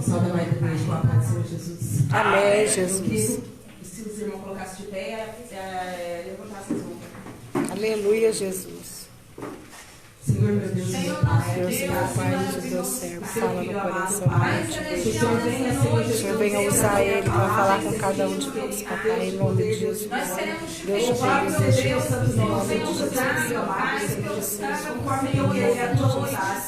Salve a igreja, com a paz do Senhor Jesus. Amém, Jesus. Se os irmãos colocassem de pé, levantassem as mãos. Aleluia, Jesus. Senhor, meu Deus, Senhor, meu Pai, de Deus servo, fala no coração do Senhor, venha usar ele para falar com cada um de nós, papai, em nome de Jesus. Deus te bendiga, em nome de Jesus. Conforme eu queria a tua vontade,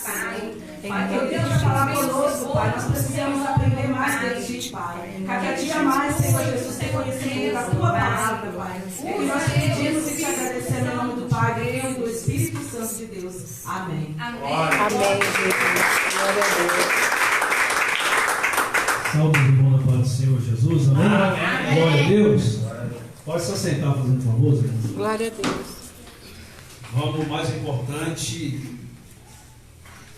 Pai, que Deus vai falar conosco, Pai. Nós precisamos aprender mais de ti, Pai. Cada dia mais, Senhor Jesus, ter conhecimento da tua palavra, Pai. É que nós pedimos e te agradecemos em nome do Pai, do Filho e do Espírito Santo de Deus. Amém. Amém, Jesus. Glória a Deus. Salve, irmão, na paz do Senhor Jesus. Amém? Glória a Deus. Pode se aceitar, fazendo favor, irmão. Glória a Deus. Vamos, o mais importante,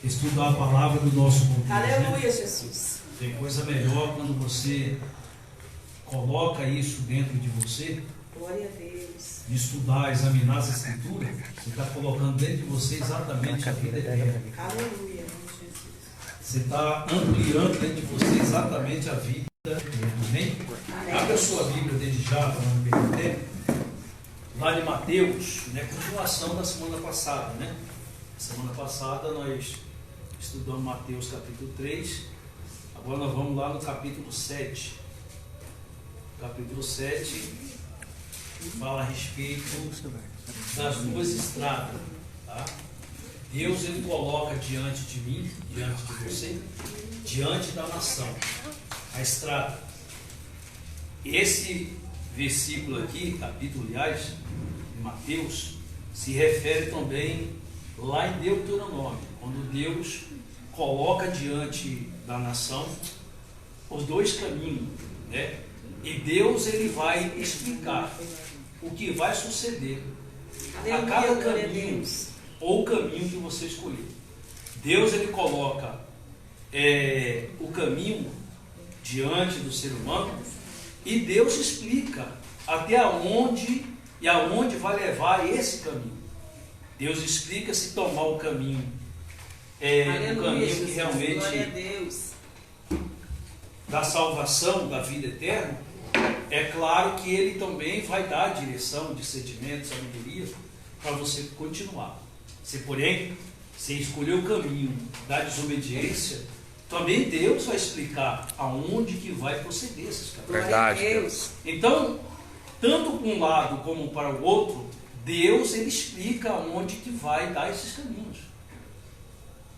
estudar a palavra do nosso Deus. Aleluia, Jesus. Tem coisa melhor quando você coloca isso dentro de você. Glória a Deus. De estudar, examinar as escrituras. Você está colocando dentro de você exatamente a vida eterna. Aleluia, Jesus. Você está ampliando dentro de você exatamente a vida eterna. Amém? Abre a sua Bíblia desde já, para não perder tempo. Lá em Mateus, continuação da semana passada, né? Semana passada nós estudamos Mateus capítulo 3. Agora nós vamos lá no capítulo 7. Capítulo 7 fala a respeito das duas estradas. Tá? Deus, ele coloca diante de mim, diante de você, diante da nação, a estrada. Esse versículo aqui, capítulo, aliás, de Mateus, se refere também lá em Deuteronômio, quando Deus coloca diante da nação os dois caminhos, né? E Deus, ele vai explicar o que vai suceder a cada caminho ou o caminho que você escolher. Deus, ele coloca o caminho diante do ser humano e Deus explica até onde e aonde vai levar esse caminho. Deus explica se tomar o caminho o caminho que realmente da salvação, da vida eterna. É claro que ele também vai dar direção, discernimento, sabedoria para você continuar. Se porém você escolher o caminho da desobediência, também Deus vai explicar aonde que vai proceder esses caminhos. Verdade, Deus. Então, tanto para um lado como para o outro, Deus, ele explica aonde que vai dar esses caminhos.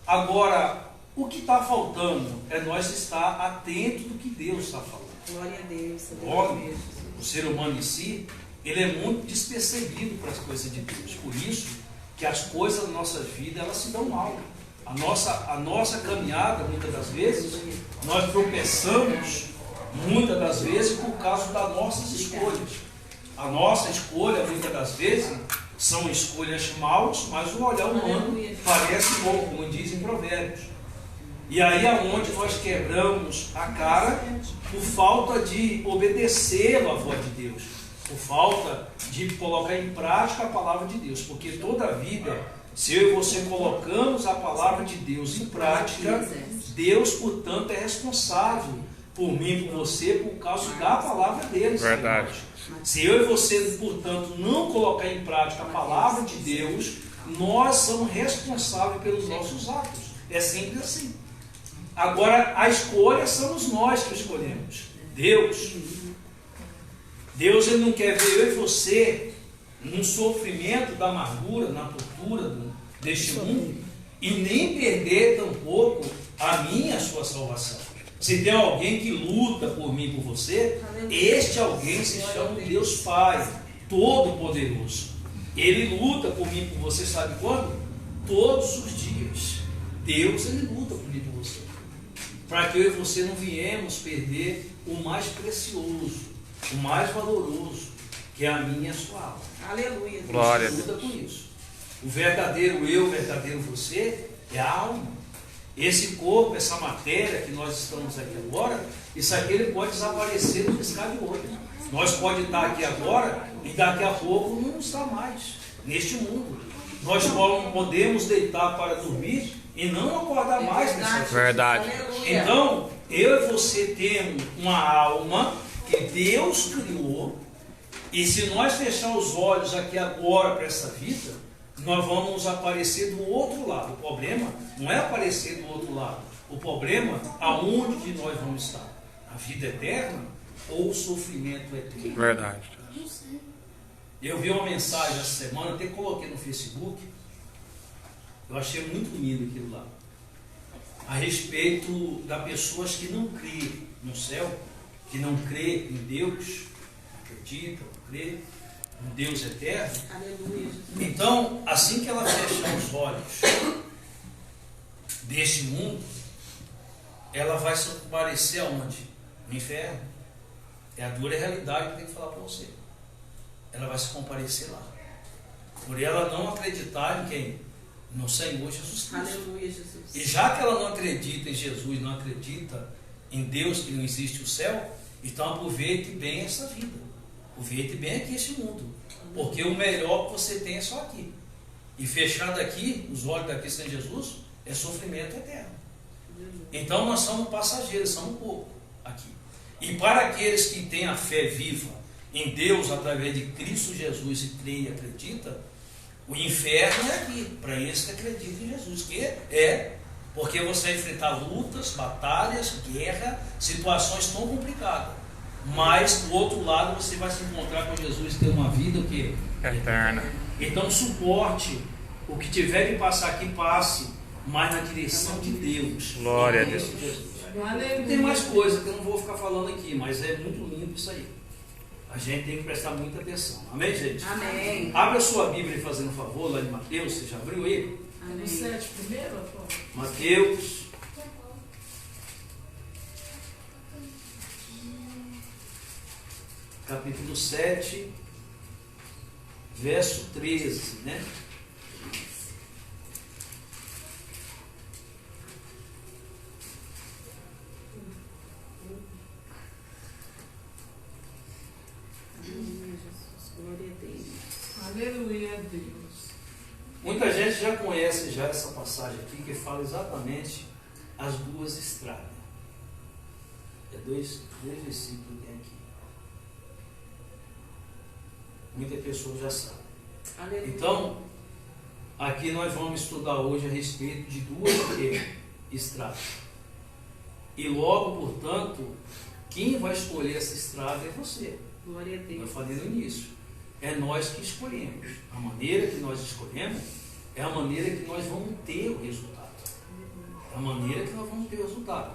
Agora, o que está faltando é nós estar atentos do que Deus está falando. Glória a Deus. O homem, o ser humano em si, ele é muito despercebido para as coisas de Deus. Por isso que as coisas da nossa vida, elas se dão mal. A nossa caminhada, muitas das vezes, nós tropeçamos, muitas das vezes, por causa das nossas escolhas. A nossa escolha, muitas das vezes, são escolhas maus, mas o olhar humano parece bom, como diz em Provérbios. E aí é onde nós quebramos a cara por falta de obedecer a voz de Deus, por falta de colocar em prática a palavra de Deus, porque toda a vida, se eu e você colocamos a palavra de Deus em prática, Deus, portanto, é responsável por mim e por você por causa da palavra dele. Verdade. Se eu e você, portanto, não colocar em prática a palavra de Deus, nós somos responsáveis pelos nossos atos. É simples assim. Agora, a escolha somos nós que escolhemos. Deus, ele não quer ver eu e você num sofrimento da amargura, na tortura deste mundo, e nem perder tampouco a minha, a sua salvação. Se tem alguém que luta por mim e por você, este alguém se chama Deus Pai, Todo-Poderoso. Ele luta por mim e por você, sabe quando? Todos os dias. Deus, ele luta por mim e por você. Para que eu e você não viemos perder o mais precioso, o mais valoroso, que é a minha e a sua alma. Aleluia. Glória. Deus luta por isso. O verdadeiro eu, o verdadeiro você, é a alma. Esse corpo, essa matéria que nós estamos aqui agora, isso aqui ele pode desaparecer no piscar de olho. Nós pode estar aqui agora e daqui a pouco não está mais neste mundo. Nós podemos deitar para dormir e não acordar mais nessa vida. Verdade. Então, eu e você temos uma alma que Deus criou, e se nós fechar os olhos aqui agora para essa vida, nós vamos aparecer do outro lado. O problema não é aparecer do outro lado. O problema é aonde que nós vamos estar. A vida eterna ou o sofrimento eterno. Verdade. Eu vi uma mensagem essa semana, até coloquei no Facebook. Eu achei muito lindo aquilo lá. A respeito das pessoas que não crêem no céu, que não crêem em Deus, não acreditam, não crêem em Deus eterno. Aleluia. Então, assim que ela fechar os olhos deste mundo, ela vai se comparecer aonde? No inferno. É a dura realidade que eu tenho que falar para você. Ela vai se comparecer lá. Por ela não acreditar em quem? No Senhor Jesus Cristo. Aleluia, Jesus. E já que ela não acredita em Jesus, não acredita em Deus, que não existe o céu, então aproveite bem essa vida. Aproveite bem aqui esse mundo. Porque o melhor que você tem é só aqui. E fechar daqui, os olhos daqui sem Jesus, é sofrimento eterno. Então nós somos passageiros, somos pouco aqui. E para aqueles que têm a fé viva em Deus através de Cristo Jesus e crê e acredita, o inferno é aqui, para eles que acreditam em Jesus, que é porque você vai enfrentar lutas, batalhas, guerra, situações tão complicadas. Mas do outro lado você vai se encontrar com Jesus e ter uma vida o quê? Eterna. Então suporte o que tiver que passar aqui, passe, mas na direção de Deus. Glória a Deus. Tem mais coisa que eu não vou ficar falando aqui, mas é muito lindo isso aí. A gente tem que prestar muita atenção. Amém, gente? Amém. Abre a sua Bíblia e fazendo um favor, lá de Mateus, você já abriu ele? Amém. 7 primeiro? Mateus. Capítulo 7, verso 13, né? Aleluia a Deus. Muita gente já conhece já essa passagem aqui, que fala exatamente as duas estradas. É dois versículos que tem aqui. Muita pessoa já sabe. Aleluia. Então, aqui nós vamos estudar hoje a respeito de duas estradas. E logo, portanto, quem vai escolher essa estrada é você. Glória a Eu Deus. falei no início. É nós que escolhemos. A maneira que nós escolhemos é a maneira que nós vamos ter o resultado. É a maneira que nós vamos ter o resultado.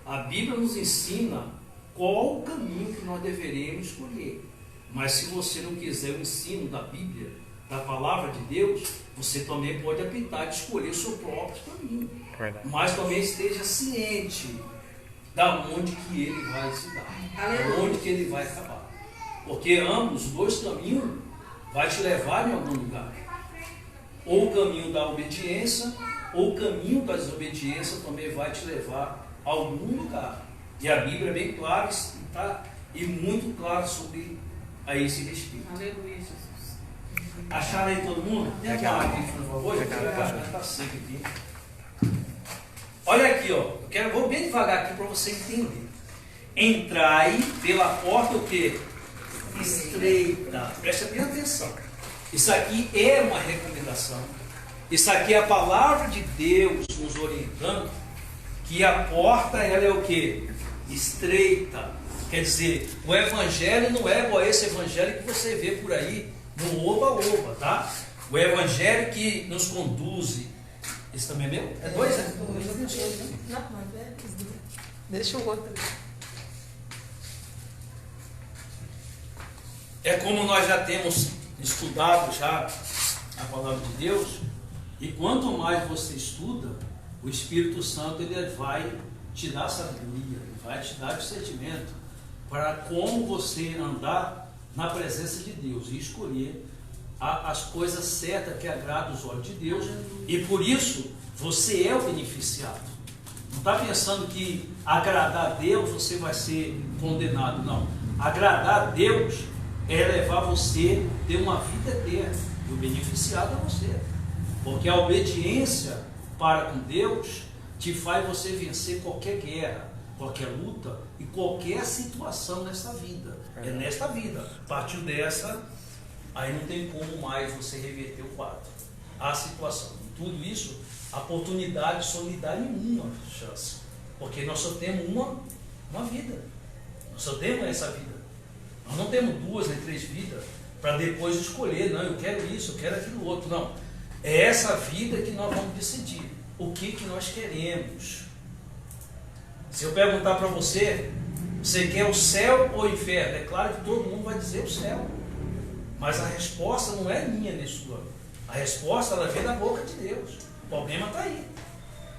A Bíblia nos ensina qual o caminho que nós deveremos escolher. Mas se você não quiser o ensino da Bíblia, da palavra de Deus, você também pode optar de escolher o seu próprio caminho. Verdade. Mas também esteja ciente da onde que ele vai se dar, da onde que ele vai acabar. Porque ambos, os dois caminhos, vai te levar em algum lugar. Ou o caminho da obediência, ou o caminho da desobediência também vai te levar a algum lugar. E a Bíblia é bem clara e muito clara sobre a esse respeito. Aleluia, Jesus. Acharam aí todo mundo? Tem Legal. aquela aqui, por favor? Legal. Está seco aqui. Olha aqui, ó. Vou bem devagar aqui para você entender. Entrai pela porta o quê? Estreita. Preste bem atenção. Isso aqui é uma recomendação. Isso aqui é a palavra de Deus nos orientando que a porta ela é o quê? Estreita. Quer dizer, o evangelho não é igual a esse evangelho que você vê por aí no oba-oba, tá? O evangelho que nos conduz. Esse também é meu? É dois, né? Não, mas é. Deixa o outro. É como nós já temos estudado já a palavra de Deus, e quanto mais você estuda, o Espírito Santo ele vai te dar sabedoria, ele vai te dar discernimento para como você andar na presença de Deus e escolher as coisas certas que agradam os olhos de Deus, e por isso você é o beneficiado. Não está pensando que agradar a Deus você vai ser condenado, não. Agradar a Deus é levar você a ter uma vida eterna, e o beneficiado é você, porque a obediência para com Deus te faz você vencer qualquer guerra, qualquer luta e qualquer situação nesta vida. É nesta vida. Partiu dessa, aí não tem como mais você reverter o quadro. A situação. Tudo isso, a oportunidade só lhe dá uma chance. Porque nós só temos uma vida. Nós só temos essa vida. Nós não temos 2 nem 3 vidas para depois escolher, não, eu quero isso, eu quero aquilo outro. Não. É essa vida que nós vamos decidir. O que nós queremos. Se eu perguntar para você, você quer o céu ou o inferno? É claro que todo mundo vai dizer o céu. Mas a resposta não é minha nem sua. A resposta ela vem da boca de Deus. O problema está aí.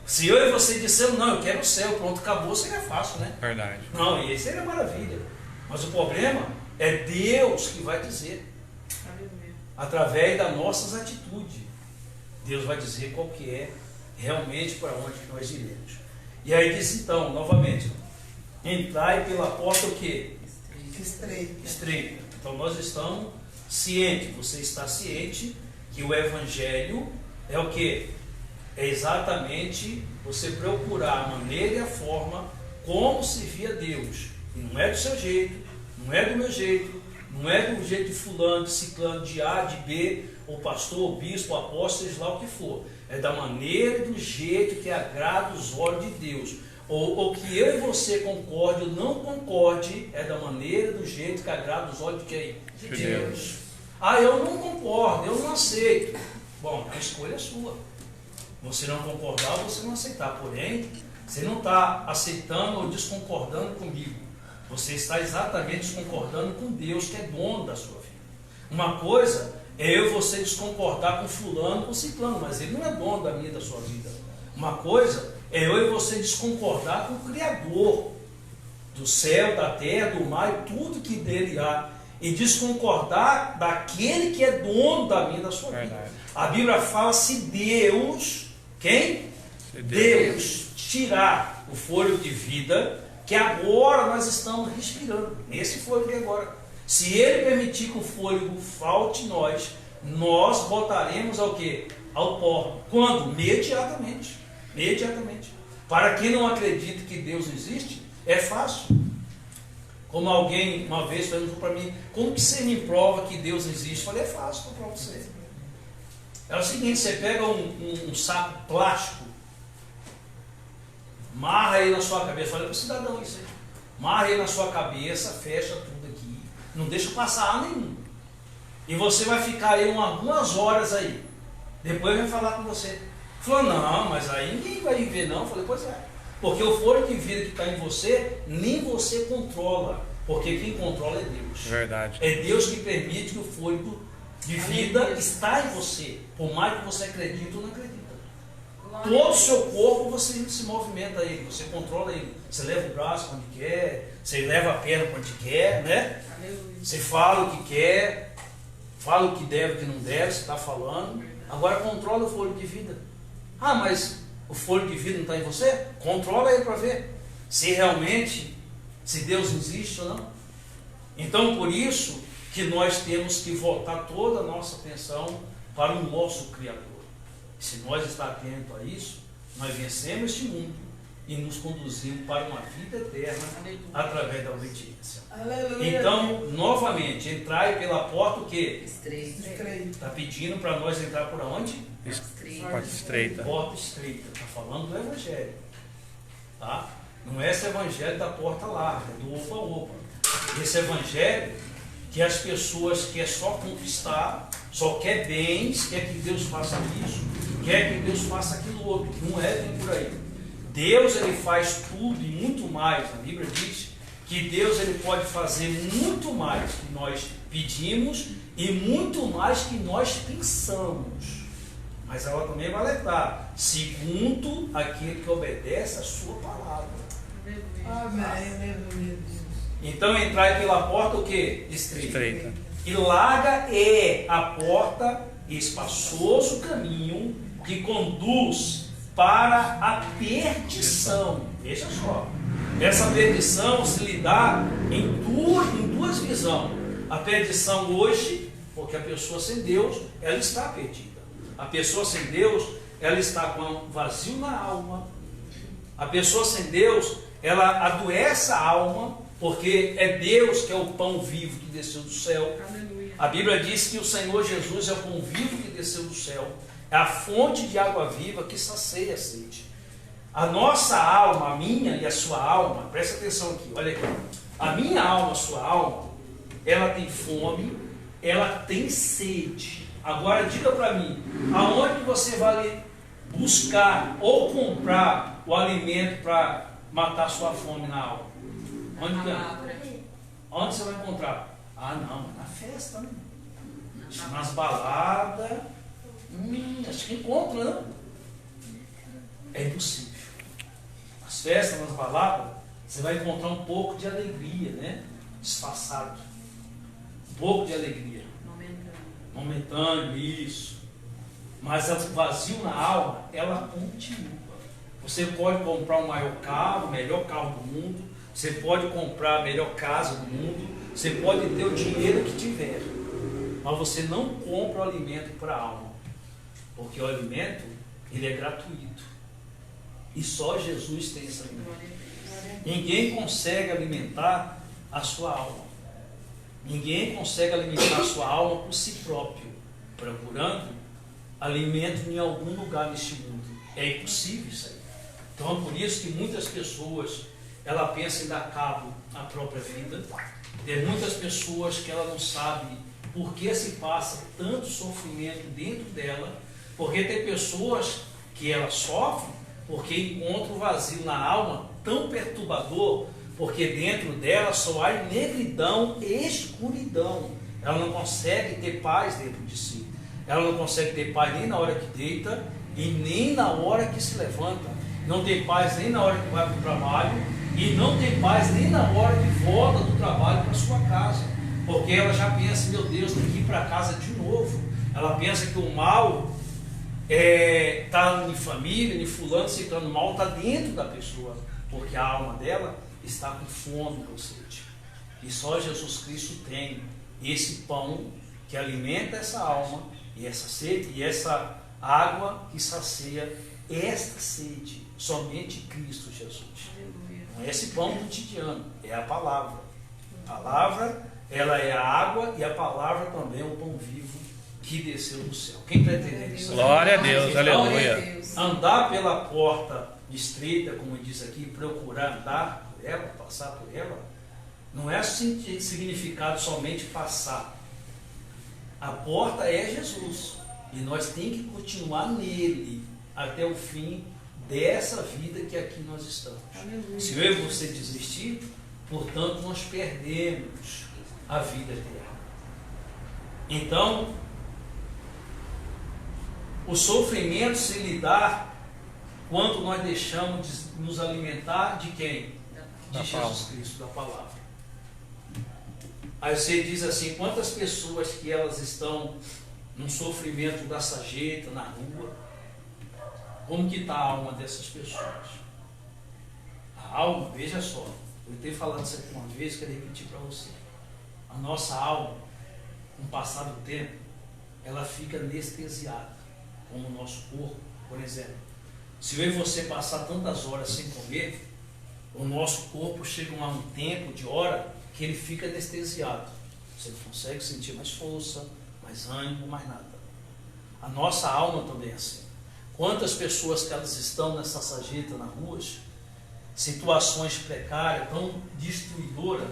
Se eu e você dissermos, não, eu quero o céu, pronto, acabou, seria fácil, né? Verdade. Não, e isso seria maravilha. Mas o problema é Deus que vai dizer. Através das nossas atitudes. Deus vai dizer qual que é realmente para onde nós iremos. E aí diz então, novamente, entrai pela porta o quê? Estreita. Então nós estamos cientes, você está ciente que o Evangelho é o quê? É exatamente você procurar a maneira e a forma como se via Deus. E não é do seu jeito, não é do meu jeito, não é do jeito de fulano, de ciclano, de A, de B, ou pastor, ou bispo, ou apóstolo, seja lá o que for. É da maneira e do jeito que agrada os olhos de Deus. Ou que eu e você concorde ou não concorde, é da maneira e do jeito que agrada os olhos de quem? De Deus. Ah, eu não concordo, eu não aceito. Bom, a escolha é sua. Você não concordar ou você não aceitar. Porém, você não está aceitando ou desconcordando comigo. Você está exatamente desconcordando com Deus, que é dono da sua vida. Uma coisa é eu e você desconcordar com fulano, com ciclano, mas ele não é dono da minha e da sua vida. Uma coisa é eu e você desconcordar com o Criador do céu, da terra, do mar e tudo que dele há. E desconcordar daquele que é dono da minha e da sua vida. A Bíblia fala se Deus, quem? Deus tirar o fôlego de vida que agora nós estamos respirando. Esse fôlego de agora. Se Ele permitir que o fôlego falte em nós, nós voltaremos ao quê? Ao pó. Quando? Imediatamente. Imediatamente. Para quem não acredita que Deus existe, é fácil. Como alguém uma vez perguntou para mim, como que você me prova que Deus existe? Eu falei, é fácil para provar você. É o seguinte, você pega um saco plástico, marra aí na sua cabeça, falei para o cidadão isso aí, marra aí na sua cabeça, fecha tudo aqui, não deixa passar ar nenhum. E você vai ficar aí algumas horas aí, depois vai falar com você. Falou, não, mas aí ninguém vai viver não. Eu falei, pois é. Porque o fôlego de vida que está em você, nem você controla. Porque quem controla é Deus. Verdade. É Deus que permite que o fôlego de vida está em você. Por mais que você acredite ou não acredita. Todo o seu corpo você se movimenta ele. Você controla ele. Você leva o braço quando quer. Você leva a perna quando quer, né? Você fala o que quer. Fala o que deve, o que não deve. Você está falando. Agora controla o fôlego de vida. Ah, mas o fôlego de vida não está em você? Controla ele para ver se realmente, se Deus existe ou não. Então, por isso que nós temos que voltar toda a nossa atenção para o nosso Criador. Se nós estarmos atentos a isso, nós vencemos este mundo e nos conduzimos para uma vida eterna através da obediência. Aleluia. Então, novamente, entrai pela porta o quê? Estreita. Está pedindo para nós entrar por onde? Porta estreita. Porta estreita. Está falando do Evangelho. Tá? Não é esse Evangelho da porta larga, do opa-opa. Esse Evangelho que as pessoas querem só conquistar, só quer bens, quer que Deus faça isso, quer que Deus faça aquilo outro. Não é bem por aí. Deus ele faz tudo e muito mais. A Bíblia diz que Deus ele pode fazer muito mais que nós pedimos e muito mais que nós pensamos. Mas ela também vai alertar, segundo aquele que obedece a sua palavra. Amém. Então entrai pela porta o quê? Estreita. E larga é a porta, espaçoso caminho que conduz para a perdição. Veja só. Essa perdição se lhe dá em duas visões. A perdição hoje, porque a pessoa sem Deus, ela está perdida. A pessoa sem Deus, ela está com um vazio na alma. A pessoa sem Deus, ela adoece a alma, porque é Deus que é o pão vivo que desceu do céu. A Bíblia diz que o Senhor Jesus é o pão vivo que desceu do céu, é a fonte de água viva que sacia a sede. A nossa alma, a minha e a sua alma, presta atenção aqui, olha aqui, a minha alma, a sua alma, ela tem fome, ela tem sede. Agora diga para mim, aonde você vai buscar ou comprar o alimento para matar sua fome na alma? Onde é? Onde você vai encontrar? Ah, não, na festa, né? Nas baladas. Acho que encontra, né? É impossível. Nas festas, nas baladas, você vai encontrar um pouco de alegria, né? Disfarçado. Um pouco de alegria. Momentâneo, isso. Mas o vazio na alma, ela continua. Você pode comprar o maior carro, o melhor carro do mundo. Você pode comprar a melhor casa do mundo. Você pode ter o dinheiro que tiver. Mas você não compra o alimento para a alma. Porque o alimento, ele é gratuito. E só Jesus tem esse alimento. Ninguém consegue alimentar a sua alma. Ninguém consegue alimentar a sua alma por si próprio, procurando alimento em algum lugar neste mundo. É impossível isso aí. Então é por isso que muitas pessoas, ela pensa em dar cabo à própria vida. Tem muitas pessoas que ela não sabe por que se passa tanto sofrimento dentro dela, porque tem pessoas que ela sofre porque encontra o vazio na alma tão perturbador, porque dentro dela só há negridão e escuridão. Ela não consegue ter paz dentro de si. Ela não consegue ter paz nem na hora que deita e nem na hora que se levanta. Não tem paz nem na hora que vai para o trabalho e não tem paz nem na hora que volta do trabalho para sua casa. Porque ela já pensa, meu Deus, tem que ir para casa de novo. Ela pensa que o mal está em família, em fulano, ciclano, o mal está dentro da pessoa. Porque a alma dela está com fome, com sede. E só Jesus Cristo tem esse pão que alimenta essa alma e essa sede e essa água que sacia esta sede. Somente Cristo Jesus. Não é esse pão cotidiano, é a palavra. A palavra, ela é a água e a palavra também é o pão vivo que desceu do céu. Quem está entendendo isso? Glória a Deus, então, aleluia. Andar pela porta estreita, como diz aqui, procurar andar por ela, passar por ela, não é significado somente passar. A porta é Jesus e nós temos que continuar nele até o fim dessa vida que aqui nós estamos. Aleluia. Se eu e você desistir, portanto nós perdemos a vida eterna. Então, o sofrimento se lhe dá quando nós deixamos de nos alimentar de quem? De Jesus Cristo, da palavra. Aí você diz assim, quantas pessoas que elas estão num sofrimento da sarjeta, na rua, como que está a alma dessas pessoas? A alma, veja só, eu tenho falado isso aqui uma vez, quero repetir para você. A nossa alma, com o passar do tempo, ela fica anestesiada, como o nosso corpo, por exemplo. Se eu e você passar tantas horas sem comer, o nosso corpo chega a um tempo de hora que ele fica anestesiado. Você não consegue sentir mais força, mais ânimo, mais nada. A nossa alma também é assim. Quantas pessoas que elas estão nessa sarjeta nas ruas, situações precárias, tão destruidoras,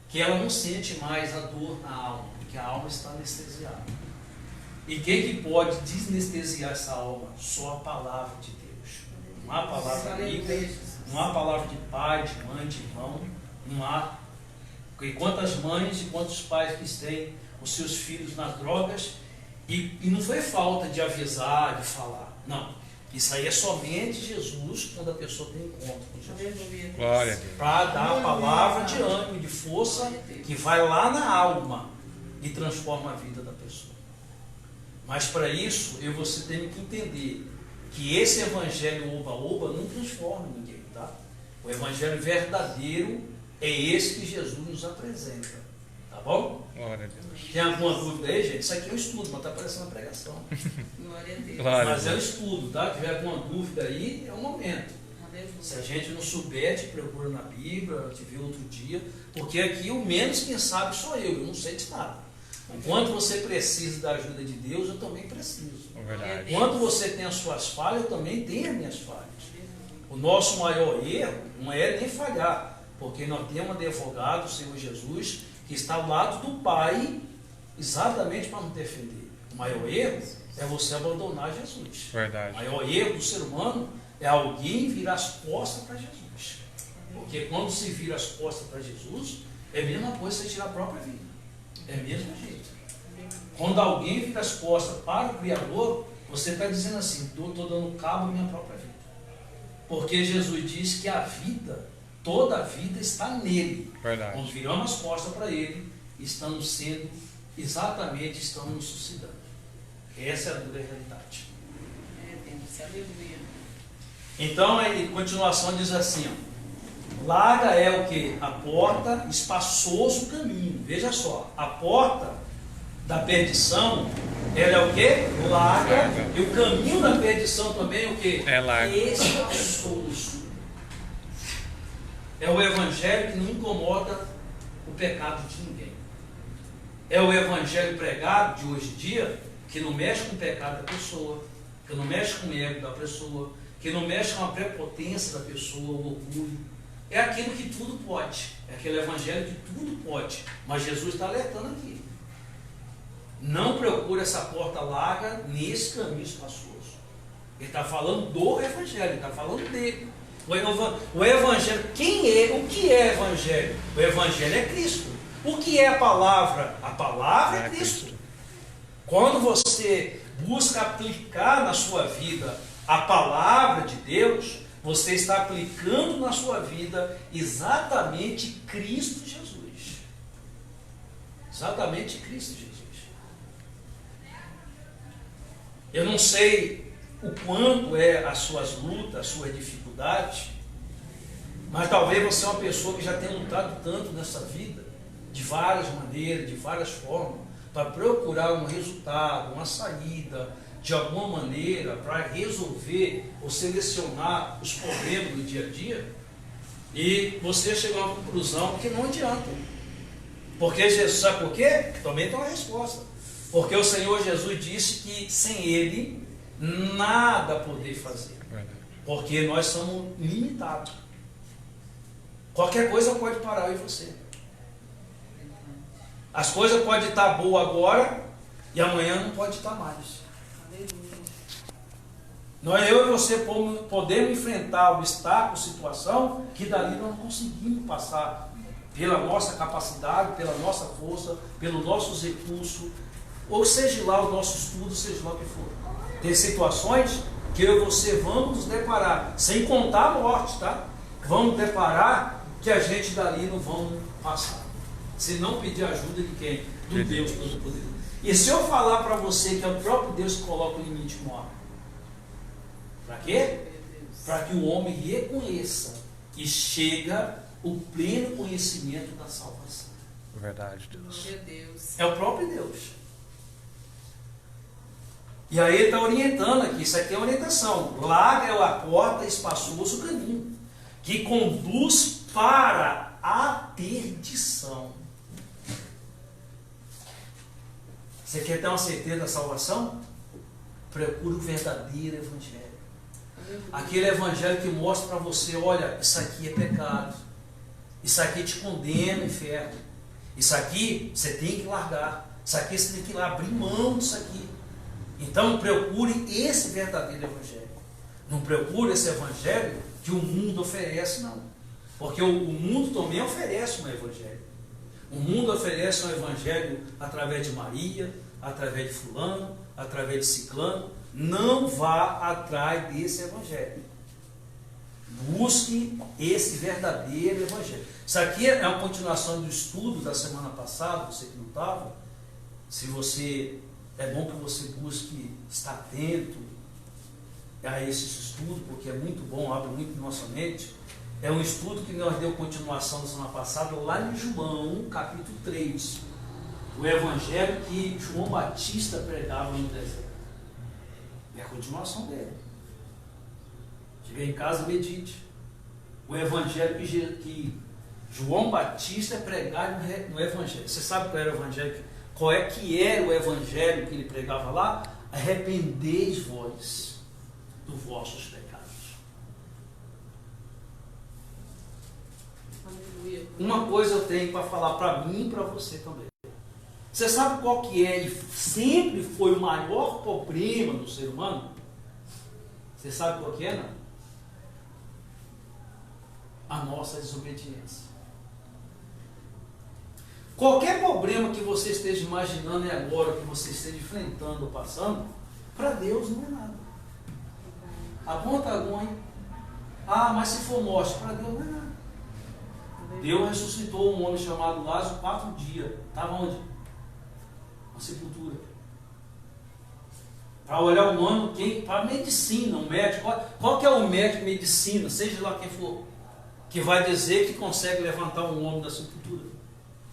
que ela não sente mais a dor na alma, porque a alma está anestesiada. E quem que pode desanestesiar essa alma? Só a palavra de Deus. Não há palavra amiga, não há palavra de pai, de mãe, de irmão, não há. Porque quantas mães e quantos pais que têm os seus filhos nas drogas, e não foi falta de avisar, de falar. Não. Isso aí é somente Jesus quando a pessoa tem encontro com Jesus. Glória a Deus. Para dar a palavra de ânimo e de força que vai lá na alma e transforma a vida da pessoa. Mas para isso, você tem que entender que esse evangelho oba-oba não transforma ninguém, tá? O evangelho verdadeiro é esse que Jesus nos apresenta, tá bom? Glória a Deus. Tem alguma dúvida aí, gente? Isso aqui é um estudo, mas está parecendo uma pregação. Glória a Deus. Glória a Mas é um Deus. estudo, tá? Se tiver alguma dúvida aí, é o momento. Se a gente não souber, te procura na Bíblia, te vê outro dia, porque aqui o menos quem sabe sou eu não sei de nada. Enquanto você precisa da ajuda de Deus, eu também preciso. É verdade. Quando você tem as suas falhas, eu também tenho as minhas falhas. O nosso maior erro não é nem falhar, porque nós temos um advogado, o Senhor Jesus, que está ao lado do Pai, exatamente para nos defender. O maior erro é você abandonar Jesus. Verdade. O maior erro do ser humano é alguém virar as costas para Jesus. Porque quando se vira as costas para Jesus, é a mesma coisa que você tirar a própria vida. É o mesmo jeito. Quando alguém vira as costas para o Criador, você está dizendo assim, estou dando cabo à minha própria vida. Porque Jesus diz que a vida, toda a vida está nele. Verdade. Quando viramos as costas para ele, estamos sendo, exatamente, estamos nos suicidando. Essa é a dura realidade. Aleluia. Então, em continuação, diz assim, ó, larga é o que? A porta, espaçoso o caminho. Veja só, a porta da perdição, ela é o que? Larga. E o caminho da perdição também é o que? É largo. Espaçoso. É o evangelho que não incomoda o pecado de ninguém. É o evangelho pregado de hoje em dia que não mexe com o pecado da pessoa, que não mexe com o ego da pessoa, que não mexe com a prepotência da pessoa, o orgulho. É aquilo que tudo pode. É aquele evangelho que tudo pode. Mas Jesus está alertando aqui. Não procure essa porta larga nesse caminho espaçoso. Ele está falando do evangelho, ele está falando dele. O evangelho, quem é? O que é evangelho? O evangelho é Cristo. O que é a palavra? A palavra é Cristo. Quando você busca aplicar na sua vida a palavra de Deus, você está aplicando na sua vida exatamente Cristo Jesus. Exatamente Cristo Jesus. Eu não sei o quanto é as suas lutas, as suas dificuldades, mas talvez você é uma pessoa que já tenha lutado tanto nessa vida, de várias maneiras, de várias formas, para procurar um resultado, uma saída, de alguma maneira, para resolver ou selecionar os problemas do dia a dia, e você chegou a uma conclusão que não adianta. Porque Jesus, sabe por quê? Também tem uma resposta. Porque o Senhor Jesus disse que sem Ele nada poder fazer. Porque nós somos limitados. Qualquer coisa pode parar eu e você. As coisas podem estar boas agora e amanhã não pode estar mais. Eu e você podemos enfrentar obstáculos, situação que dali nós não conseguimos passar pela nossa capacidade, pela nossa força, pelos nossos recursos, ou seja lá o nosso estudo, seja lá o que for. Tem situações que eu e você vamos nos deparar, sem contar a morte, tá? Vamos deparar que a gente dali não vamos passar. Se não pedir ajuda de quem? Do Deus Todo-Poderoso. E se eu falar para você que é o próprio Deus que coloca o limite maior? Para quê? Para que o homem reconheça e chega o pleno conhecimento da salvação. Verdade, Deus. É o próprio Deus. E aí ele está orientando aqui, isso aqui é orientação. Larga é a porta, espaçoso o caminho, que conduz para a perdição. Você quer ter uma certeza da salvação? Procure o verdadeiro evangelho. Aquele evangelho que mostra para você, olha, isso aqui é pecado. Isso aqui te condena, inferno. Isso aqui você tem que largar. Isso aqui você tem que abrir mão disso aqui. Então procure esse verdadeiro evangelho. Não procure esse evangelho que o mundo oferece, não. Porque o mundo também oferece um evangelho. O mundo oferece um evangelho através de Maria, através de fulano, através de ciclano. Não vá atrás desse evangelho. Busque esse verdadeiro evangelho. Isso aqui é uma continuação do estudo da semana passada, você que não estava. Se você, é bom que você busque estar atento a esse estudo, porque é muito bom, abre muito nossa mente. É um estudo que nós deu continuação na semana passada, lá em João, capítulo 3. o evangelho que João Batista pregava no deserto. É a continuação dele. Cheguei em casa e medite. O evangelho que João Batista pregava no evangelho. Você sabe qual era o evangelho? Qual é que era o evangelho que ele pregava lá? Arrependeis vós dos vossos pecados. Aleluia. Uma coisa eu tenho para falar para mim e para você também. Você sabe qual que é e sempre foi o maior problema do ser humano? Você sabe qual que é, não? A nossa desobediência. Qualquer problema que você esteja imaginando e agora, que você esteja enfrentando ou passando, para Deus não é nada. Aponta algum, hein? Ah, mas se for morte, para Deus não é nada. Deus ressuscitou um homem chamado Lázaro 4 dias. Estava onde? Na sepultura. Para olhar o humano, para a medicina, o médico. Qual que é o médico de medicina, seja lá quem for, que vai dizer que consegue levantar um homem da sepultura?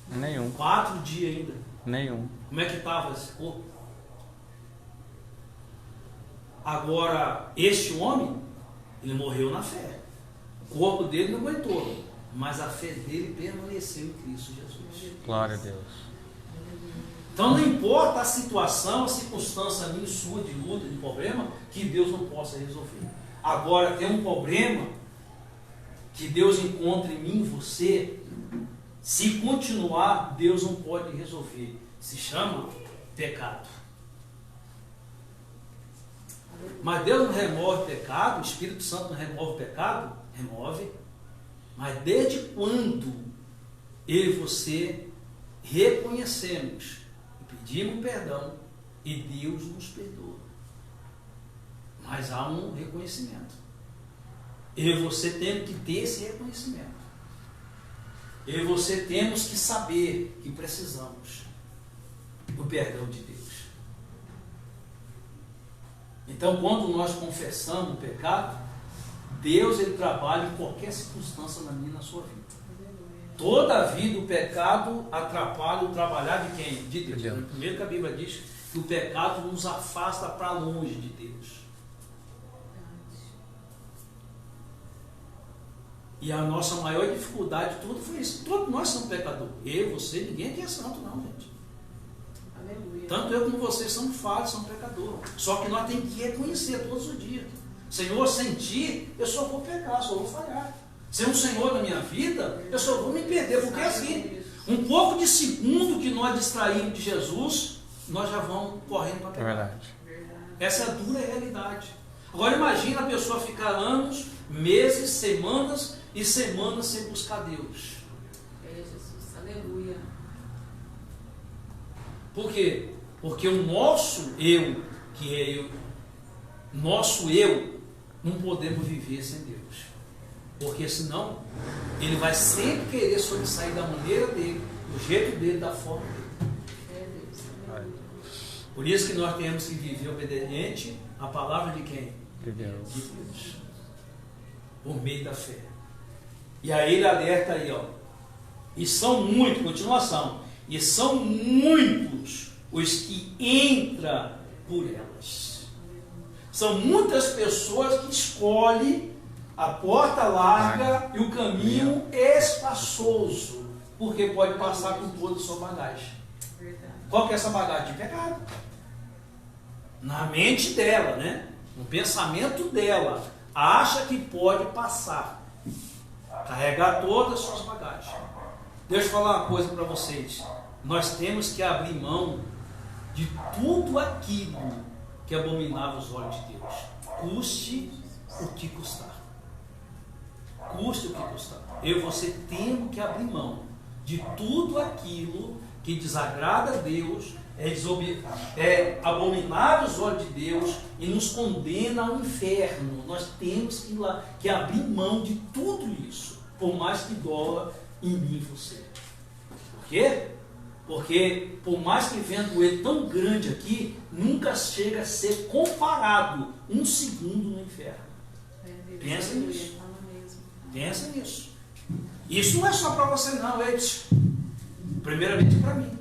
Nenhum. 4 dias ainda. Nenhum. Como é que estava esse corpo? Agora, este homem, ele morreu na fé. O corpo dele não aguentou, mas a fé dele permaneceu em Cristo Jesus. Glória a Deus. Então não importa a situação, a circunstância minha, sua, de luta, de problema, que Deus não possa resolver. Agora, tem um problema que Deus encontra em mim e você. Se continuar, Deus não pode resolver. Se chama pecado. Mas Deus não remove pecado, o Espírito Santo não remove pecado? Remove. Mas desde quando eu e você reconhecemos e pedimos perdão e Deus nos perdoa? Mas há um reconhecimento. Eu e você temos que ter esse reconhecimento. Eu e você temos que saber que precisamos do perdão de Deus. Então, quando nós confessamos o pecado, Deus ele trabalha em qualquer circunstância na minha e na sua vida. Toda a vida o pecado atrapalha o trabalhar de quem? De Deus. Primeiro que a Bíblia diz que o pecado nos afasta para longe de Deus. E a nossa maior dificuldade de tudo foi isso. Todos nós somos pecadores. Eu, você, ninguém aqui é santo não, gente. Aleluia. Tanto eu como você somos falhos, somos pecadores. Só que nós temos que reconhecer todos os dias. Senhor, sem ti, eu só vou pecar, só vou falhar. Sem o Senhor na minha vida, eu só vou me perder. Porque assim, um pouco de segundo que nós distraímos de Jesus, nós já vamos correndo para pecar. É verdade. Essa é a dura realidade. Agora imagina a pessoa ficar anos, meses, semanas e semanas sem buscar Deus. É Jesus, aleluia. Por quê? Porque o nosso eu, que é eu, nosso eu, não podemos viver sem Deus. Porque senão, ele vai sempre querer sobressair da maneira dele, do jeito dele, da forma dele. É Deus, aleluia. Por isso que nós temos que viver obediente à palavra de quem? De Deus. De Deus. Por meio da fé. E aí ele alerta aí, ó. E são muitos, continuação. E são muitos os que entram por elas. São muitas pessoas que escolhem a porta larga e o caminho espaçoso. Porque pode passar com toda a sua bagagem. Verdade. Qual que é essa bagagem? De pecado. Na mente dela, né? No pensamento dela. Acha que pode passar. Carregar todas as suas bagagens. Deixa eu falar uma coisa para vocês. Nós temos que abrir mão de tudo aquilo que abominava os olhos de Deus. Custe o que custar. Custe o que custar. Eu e você temos que abrir mão de tudo aquilo que desagrada a Deus, é abominável aos olhos de Deus e nos condena ao inferno. Nós temos que abrir mão de tudo isso, por mais que doa em mim e você. Por quê? Porque por mais que venha doer tão grande aqui, nunca chega a ser comparado um segundo no inferno. Pensa nisso. Pensa nisso. Isso não é só para você não, Edson. Primeiramente para mim.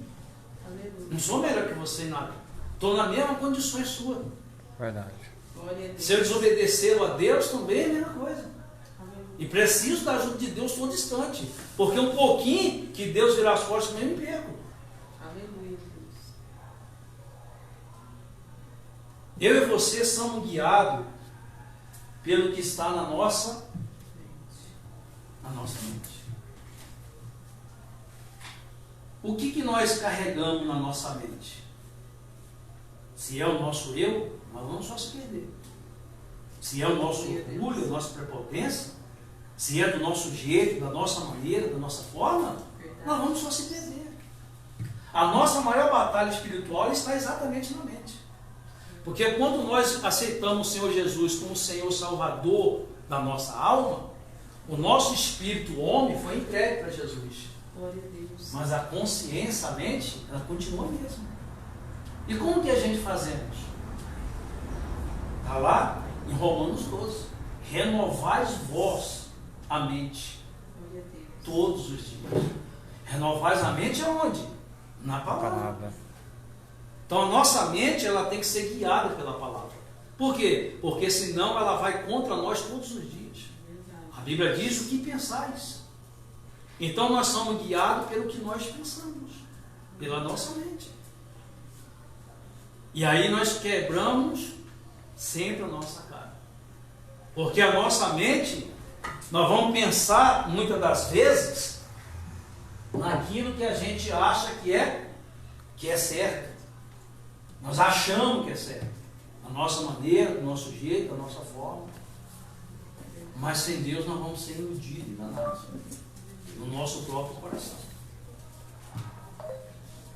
Não sou melhor que você em nada. Estou nas mesmas condições suas. Verdade. Glória a Deus. Se eu desobedecer a Deus, também é a mesma coisa. E preciso da ajuda de Deus todo instante. Porque um pouquinho que Deus virar as costas, também me perco. Aleluia, Deus. Eu e você somos guiados pelo que está na nossa mente. O que nós carregamos na nossa mente? Se é o nosso eu, nós vamos só se perder. Se é o nosso orgulho, a nossa prepotência, se é do nosso jeito, da nossa maneira, da nossa forma, nós vamos só se perder. A nossa maior batalha espiritual está exatamente na mente. Porque quando nós aceitamos o Senhor Jesus como Senhor Salvador da nossa alma, o nosso espírito, o homem, foi entregue para Jesus. Glória a Deus. Mas a consciência, a mente, ela continua mesmo. E como que a gente fazemos? Está lá em Romanos 12. Renovais vós a mente Glória a Deus. todos os dias. Renovais a mente aonde? Na palavra. Então a nossa mente ela tem que ser guiada pela palavra. Por quê? Porque senão ela vai contra nós todos os dias. A Bíblia diz o que pensais. Então nós somos guiados pelo que nós pensamos, pela nossa mente. E aí nós quebramos sempre a nossa cara. Porque a nossa mente, nós vamos pensar muitas das vezes naquilo que a gente acha que é certo. Nós achamos que é certo. A nossa maneira, do nosso jeito, da nossa forma. Mas sem Deus nós vamos ser iludidos e enganados. No nosso próprio coração.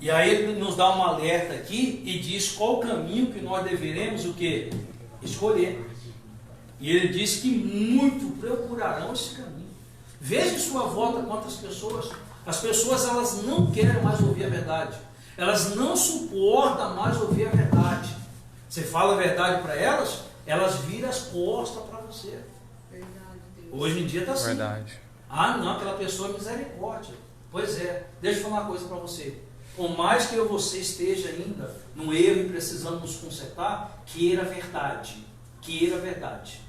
E aí ele nos dá um alerta aqui e diz qual o caminho que nós deveremos o quê? Escolher. E ele diz que muito procurarão esse caminho. Veja em sua volta quantas pessoas. As pessoas elas não querem mais ouvir a verdade. Elas não suportam mais ouvir a verdade. Você fala a verdade para elas, elas viram as costas para você. Verdade, Deus. Hoje em dia está assim. Verdade. Ah, não, aquela pessoa é misericórdia. Pois é, deixa eu falar uma coisa para você. Por mais que eu e você esteja ainda no erro e precisando nos consertar, queira a verdade. Queira a verdade.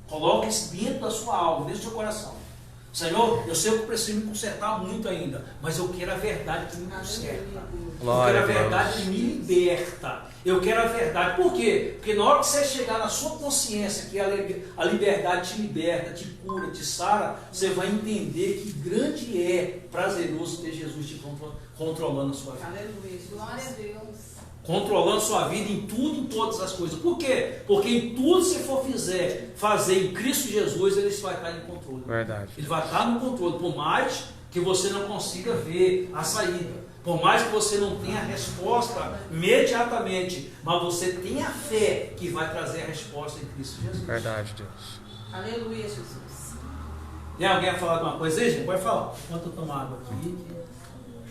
Coloque isso dentro da sua alma, dentro do seu coração. Senhor, eu sei que eu preciso me consertar muito ainda, mas eu quero a verdade que me conserta. Eu quero a verdade que me liberta. Eu quero a verdade. Por quê? Porque na hora que você chegar na sua consciência que a liberdade te liberta, te cura, te sara, você vai entender que grande é prazeroso ter Jesus te controlando a sua vida. Aleluia. Glória a Deus. Controlando sua vida em tudo, em todas as coisas. Por quê? Porque em tudo que você for fazer em Cristo Jesus, Ele vai estar em controle. Verdade. Ele vai estar no controle, por mais que você não consiga ver a saída. Por mais que você não tenha a resposta imediatamente, mas você tem a fé que vai trazer a resposta em Cristo Jesus. Verdade, Deus. Aleluia, Jesus. Tem alguém a falar alguma coisa aí, gente? Pode falar. Enquanto eu tomar água aqui.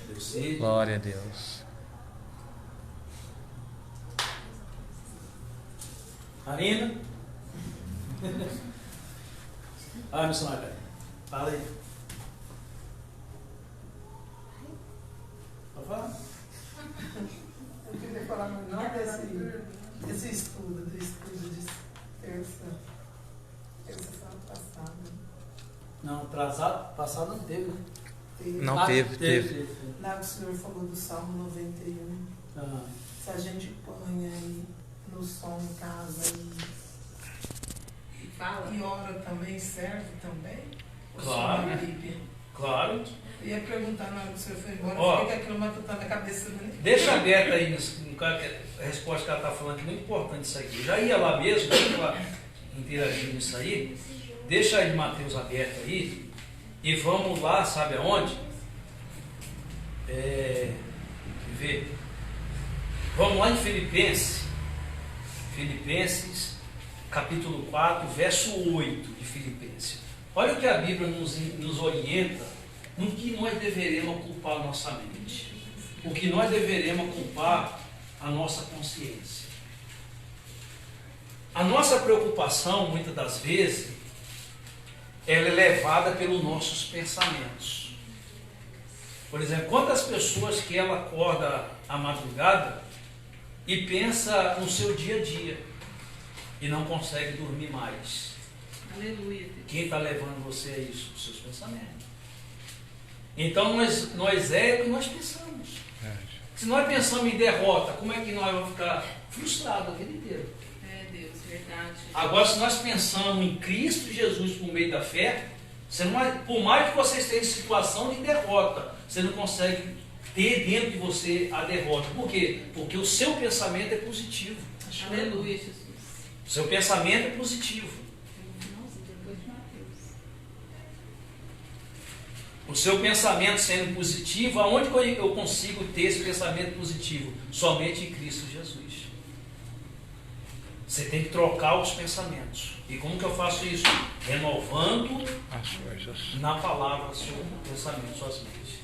Eu sei. Glória a Deus. Marina? Ah, missionária. Fala aí. Pode falar? Eu queria falar melhor desse estudo, do estudo de terça-feira passada. Não, passado não teve, né? Não teve. Lá o senhor falou do Salmo 91. Ah. Se a gente põe aí no som em casa Fala. e ora também, serve também? O Claro. som da Bíblia. Claro. Eu ia perguntar na hora que o senhor foi embora, Ó. por que aquilo matutando na cabeça dele? Deixa aberto aí a resposta que ela está falando, que é muito importante isso aqui. Eu já ia lá mesmo, ela interagindo nisso aí. Deixa aí Mateus aberto aí. E vamos lá, sabe aonde? Ver. Vamos lá em Filipenses. Filipenses, capítulo 4, verso 8 de Filipenses. Olha o que a Bíblia nos orienta no que nós deveremos ocupar a nossa mente. O que nós deveremos ocupar a nossa consciência. A nossa preocupação, muitas das vezes, ela é levada pelos nossos pensamentos. Por exemplo, quantas pessoas que ela acorda à madrugada e pensa no seu dia a dia e não consegue dormir mais? Aleluia. Quem está levando você a isso? Os seus pensamentos. Então nós é o que nós pensamos. Se nós pensamos em derrota, como é que nós vamos ficar frustrados a vida inteira? É, Deus, verdade. Agora, se nós pensamos em Cristo Jesus por meio da fé, você não, por mais que você esteja em situação de derrota, você não consegue ter dentro de você a derrota. Por quê? Porque o seu pensamento é positivo. Aleluia, Jesus. O seu pensamento é positivo. O seu pensamento sendo positivo, aonde eu consigo ter esse pensamento positivo? Somente em Cristo Jesus. Você tem que trocar os pensamentos. E como que eu faço isso? Renovando As forças. na palavra seu pensamento, suas mentes.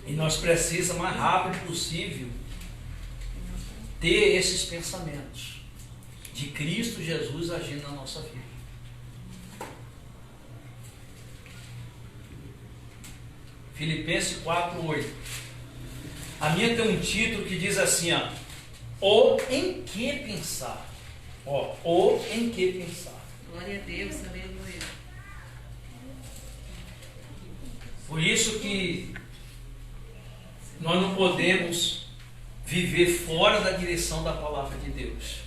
E nós precisamos, o mais rápido possível, ter esses pensamentos de Cristo Jesus agindo na nossa vida. Filipenses 4:8. A minha tem um título que diz assim, ó, o em que pensar. Ó, o em que pensar. Glória a Deus, aleluia. Por isso que nós não podemos viver fora da direção da palavra de Deus.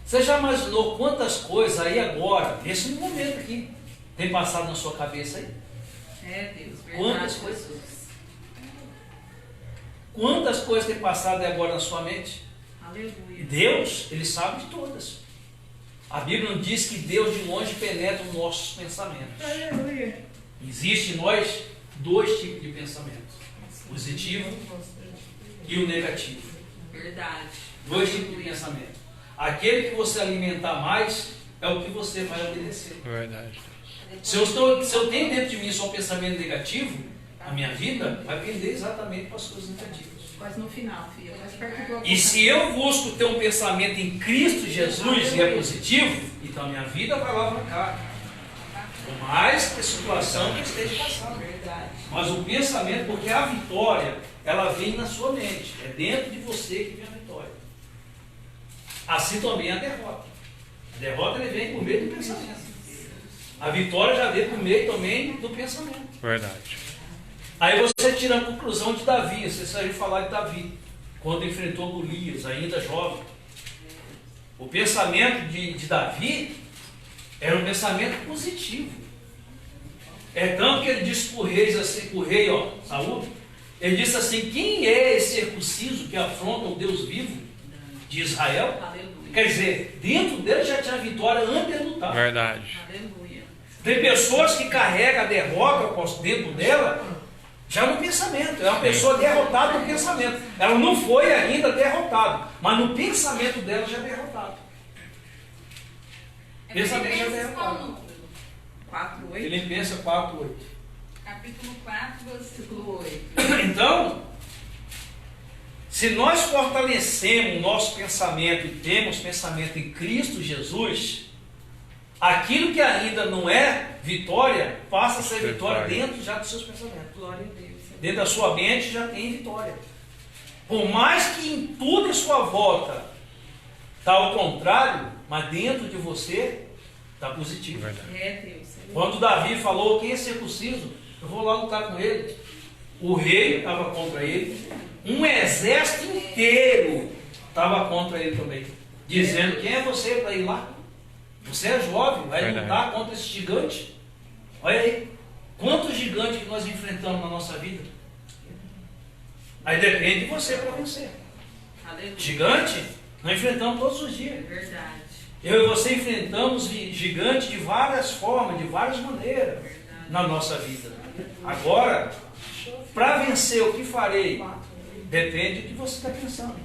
Você já imaginou quantas coisas aí agora, nesse momento aqui, tem passado na sua cabeça aí? É, Deus, verdade. Quantas coisas? Quantas coisas tem passado aí agora na sua mente? Aleluia. Deus, Ele sabe de todas. A Bíblia não diz que Deus de longe penetra os nossos pensamentos. Aleluia. Existe em nós dois tipos de pensamento: o positivo e o negativo. Verdade. Dois tipos de pensamento. Aquele que você alimentar mais é o que você vai obedecer. Verdade. Se eu tenho dentro de mim só um pensamento negativo, a minha vida vai pender exatamente para as coisas negativas. Quase no final, filha. Quase perto do E se eu busco ter um pensamento em Cristo Jesus e é positivo, então a minha vida vai alavancar. Por mais que a situação que esteja passando. Verdade. Mas o pensamento, porque a vitória, ela vem na sua mente. É dentro de você que vem a vitória. Assim também a derrota. A derrota ele vem por meio do pensamento. A vitória já vem por meio também do pensamento. Verdade. Aí você tira a conclusão de Davi. Você saiu falar de Davi, quando enfrentou Golias, ainda jovem. O pensamento de Davi era um pensamento positivo. É tanto que ele disse para o rei, assim, para o rei, ó, Saúl, ele disse assim: quem é esse circunciso que afronta o Deus vivo de Israel? Aleluia. Quer dizer, dentro dele já tinha vitória antes de lutar. Verdade. Aleluia. Tem pessoas que carregam a derrota dentro dela já no pensamento. É uma pessoa derrotada no pensamento. Ela não foi ainda derrotada, mas no pensamento dela já é derrotada. Pensamento já é derrotado. 4:8. Filipenses 4:8. Capítulo 4, versículo 8. Então, se nós fortalecemos o nosso pensamento e temos pensamento em Cristo Jesus, aquilo que ainda não é vitória, passa a ser vitória dentro já dos seus pensamentos. Glória a Deus. Dentro da sua mente já tem vitória. Por mais que em tudo em sua volta está ao contrário, mas dentro de você está positivo. Verdade. É, Deus. Quando Davi falou: quem é circunciso? Eu vou lá lutar com ele. O rei estava contra ele. Um exército inteiro estava contra ele também. Dizendo: quem é você para ir lá? Você é jovem, vai Verdade. lutar contra esse gigante? Olha aí, quantos gigantes que nós enfrentamos na nossa vida? Aí depende de você para vencer. Aleluia. Gigante, nós enfrentamos todos os dias. Verdade. Eu e você enfrentamos gigante de várias formas, de várias maneiras na nossa vida. Agora, para vencer, o que farei? Depende do que você está pensando.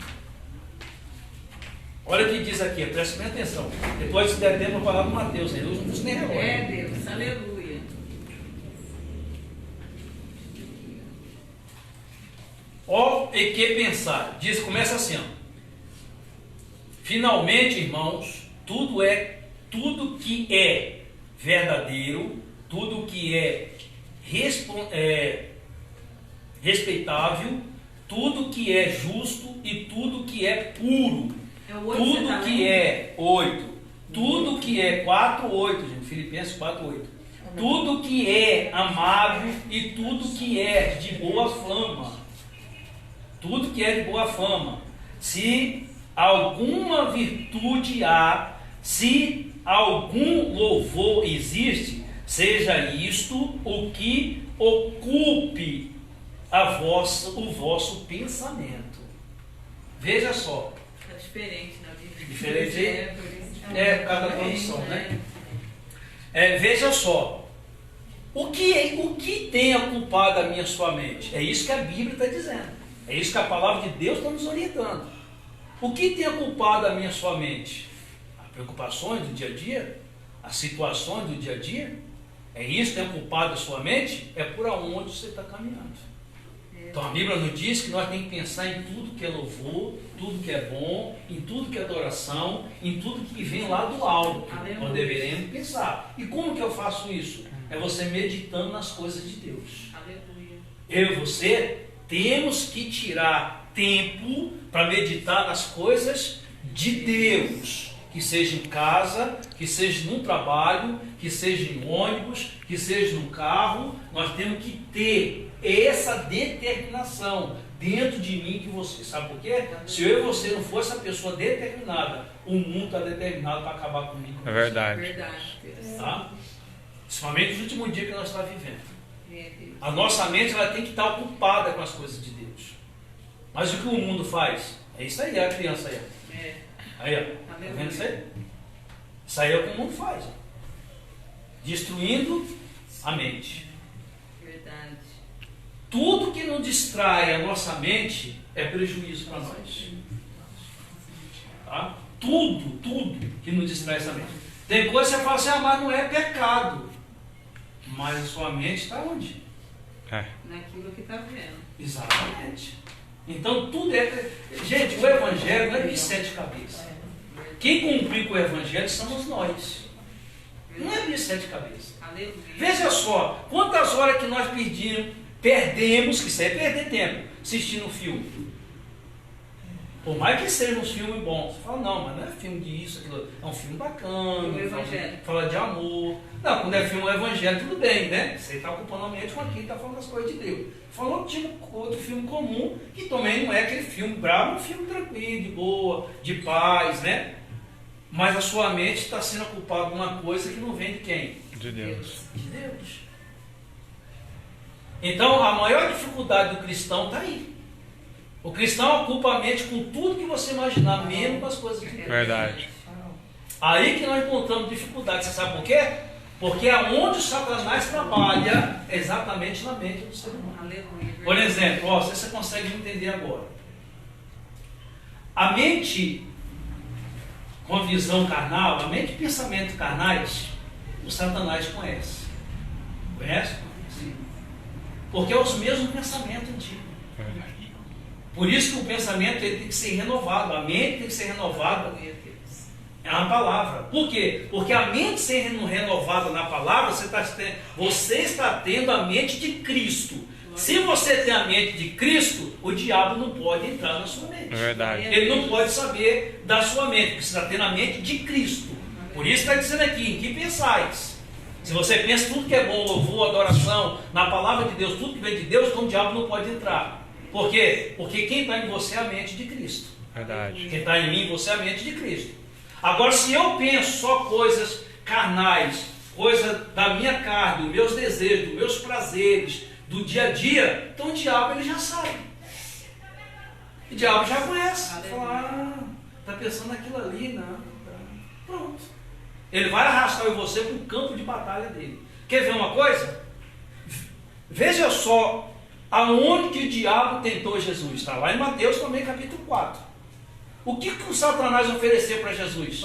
Olha o que diz aqui, preste bem atenção. Depois, se der tempo, eu vou falar do Mateus, né? Eu não preciso nem relógio. É, Deus. Aleluia. Ó, e que pensar? Diz, começa assim, ó. Finalmente, irmãos, tudo que é verdadeiro, tudo que é respeitável, tudo que é justo e tudo que é puro. Tudo que é 8. Tudo que é 4:8, gente. Filipenses 4:8. Tudo que é amável e tudo que é de boa fama. Tudo que é de boa fama. Se alguma virtude há, se algum louvor existe, seja isto o que ocupe o vosso pensamento. Veja só. É diferente na Bíblia. Diferente por causa da tradução, né? Veja só. O que tem ocupado a minha e sua mente? É isso que a Bíblia está dizendo. É isso que a palavra de Deus está nos orientando. O que tem ocupado a minha e sua mente? As preocupações do dia a dia? As situações do dia a dia? É isso que tem ocupado a sua mente? É por onde você está caminhando. Então a Bíblia nos diz que nós temos que pensar em tudo que é louvor, tudo que é bom, em tudo que é adoração, em tudo que vem lá do alto. Nós deveremos pensar. E como que eu faço isso? É você meditando nas coisas de Deus. Aleluia. Eu e você temos que tirar tempo para meditar nas coisas de Deus. Que seja em casa, que seja no trabalho, que seja em ônibus, que seja no carro. Nós temos que ter essa determinação dentro de mim que você. Sabe por quê? Se eu e você não for essa pessoa determinada, o mundo está determinado para acabar comigo. É verdade. Verdade. Tá? Principalmente nos últimos dias que nós estamos vivendo. Deus. A nossa mente ela tem que estar ocupada com as coisas de Deus. Mas o que o mundo faz? É isso aí, a criança aí. Aí, ó. Tá vendo isso aí? Isso aí é o que o mundo faz. Ó. Destruindo a mente. Verdade. Tudo que não distrai a nossa mente é prejuízo para nós. Tá? Tudo que não distrai essa mente. Tem coisa que você fala assim, mas não é pecado. Mas a sua mente está onde? Naquilo que está vendo. Exatamente. Então tudo é... Gente, o Evangelho não é de 7 cabeças. Quem cumprir com o Evangelho somos nós. Não é de 7 cabeças. Aleluia. Veja só, quantas horas que nós perdemos, que isso é perder tempo, assistindo um filme. Por mais que sejam uns filmes bons, você fala, não, mas não é filme disso, aquilo, é um filme bacana, O Evangelho. fala de amor. Não, quando é filme do Evangelho, tudo bem, né? Você está ocupando a mente com aquilo, está falando das coisas de Deus. Falou tipo outro filme comum, que também não é aquele filme bravo, é um filme tranquilo, de boa, de paz, né? Mas a sua mente está sendo ocupada com uma coisa que não vem de quem? De Deus. De Deus. Então, a maior dificuldade do cristão está aí. O cristão ocupa a mente com tudo que você imaginar, menos com as coisas de Deus. Verdade. Aí que nós encontramos dificuldade. Você sabe por quê? Porque aonde o Satanás trabalha é exatamente na mente do ser humano. Aleluia. Por exemplo, ó, você consegue entender agora. A mente com a visão carnal, a mente e pensamento carnais, o Satanás conhece. Conhece? Sim. Porque é os mesmos pensamentos antigos. Verdade. Por isso que o pensamento ele tem que ser renovado, a mente tem que ser renovada. É uma palavra. Por quê? Porque a mente sendo renovada na palavra, você está tendo a mente de Cristo. Se você tem a mente de Cristo, o diabo não pode entrar na sua mente. É verdade. Ele não pode saber da sua mente, porque você está tendo a mente de Cristo. Por isso está dizendo aqui, em que pensais? Se você pensa tudo que é bom, louvor, adoração, na palavra de Deus, tudo que vem de Deus, então o diabo não pode entrar. Por quê? Porque quem está em você é a mente de Cristo. Verdade. Quem está em mim, você é a mente de Cristo. Agora, se eu penso só coisas carnais, coisa da minha carne, dos meus desejos, dos meus prazeres, do dia a dia, então o diabo ele já sabe. O diabo já conhece. Fala, está pensando naquilo ali, não. Pronto. Ele vai arrastar você para o campo de batalha dele. Quer ver uma coisa? Veja só aonde que o diabo tentou Jesus. Está lá em Mateus também, capítulo 4. O que o Satanás ofereceu para Jesus?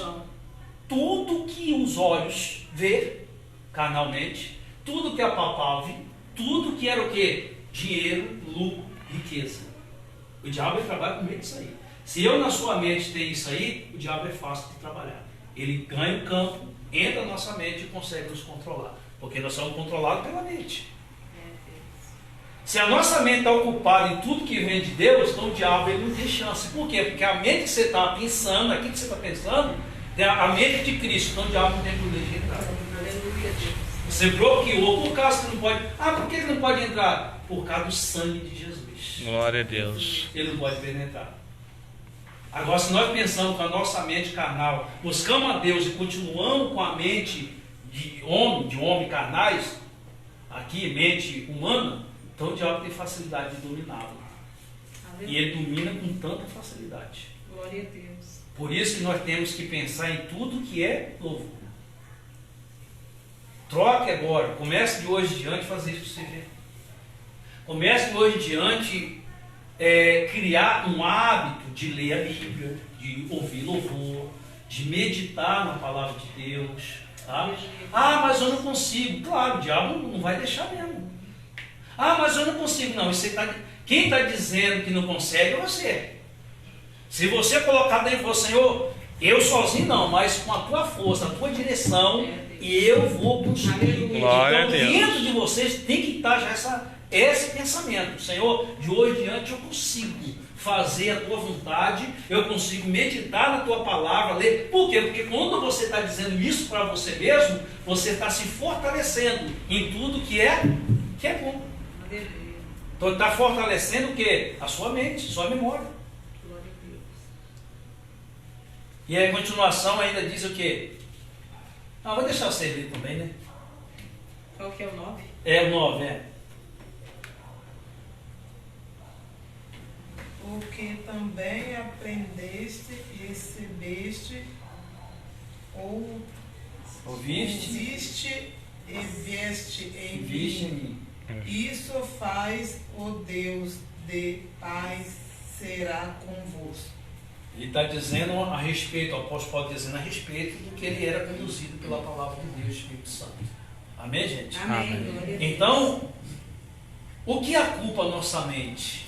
Tudo que os olhos vê carnalmente, tudo que é palpável, tudo que era o quê? Dinheiro, lucro, riqueza. O diabo ele trabalha com medo disso aí. Se eu na sua mente tenho isso aí, o diabo é fácil de trabalhar. Ele ganha o campo entra na nossa mente e consegue nos controlar. Porque nós somos controlados pela mente. Se a nossa mente está ocupada em tudo que vem de Deus, então o diabo ele não tem chance. Por quê? Porque a mente que você está pensando, aquilo que você está pensando, é a mente de Cristo, então o diabo não tem poder de entrar. Você bloqueou por causa que não pode. Ah, por que ele não pode entrar? Por causa do sangue de Jesus. Glória a Deus. Ele não pode penetrar. Agora, se nós pensamos com a nossa mente carnal, buscamos a Deus e continuamos com a mente de homem carnais, aqui, mente humana, então o diabo tem facilidade de dominá-lo. E ele domina com tanta facilidade. Glória a Deus. Por isso que nós temos que pensar em tudo que é novo. Troque agora. Comece de hoje em diante a fazer isso para você ver. Comece de hoje em diante criar um hábito de ler a Bíblia, de ouvir louvor, de meditar na palavra de Deus. Tá? Ah, mas eu não consigo. Claro, o diabo não vai deixar mesmo. Ah, mas eu não consigo. Não, quem está dizendo que não consegue é você. Se você colocar dentro de você, Senhor, eu sozinho não, mas com a tua força, a tua direção, eu vou conseguir. Glória então, a Deus. dentro de vocês tem que estar já esse pensamento. Senhor, de hoje em diante eu consigo fazer a tua vontade, eu consigo meditar na tua palavra, ler. Por quê? Porque quando você está dizendo isso para você mesmo, você está se fortalecendo em tudo que é bom. Então está fortalecendo o quê? A sua mente, sua memória. E aí a continuação ainda diz o quê? Ah, vou deixar você ler também, né? Qual que é o 9? É o 9, é. O que também aprendeste e recebeste, ou ouviste e vieste em mim. Isso faz o Deus de paz será convosco. Ele está dizendo a respeito, o apóstolo Paulo dizendo a respeito do que ele era conduzido pela palavra de Deus, Espírito Santo. Amém, gente? Amém. Então, o que ocupa a nossa mente?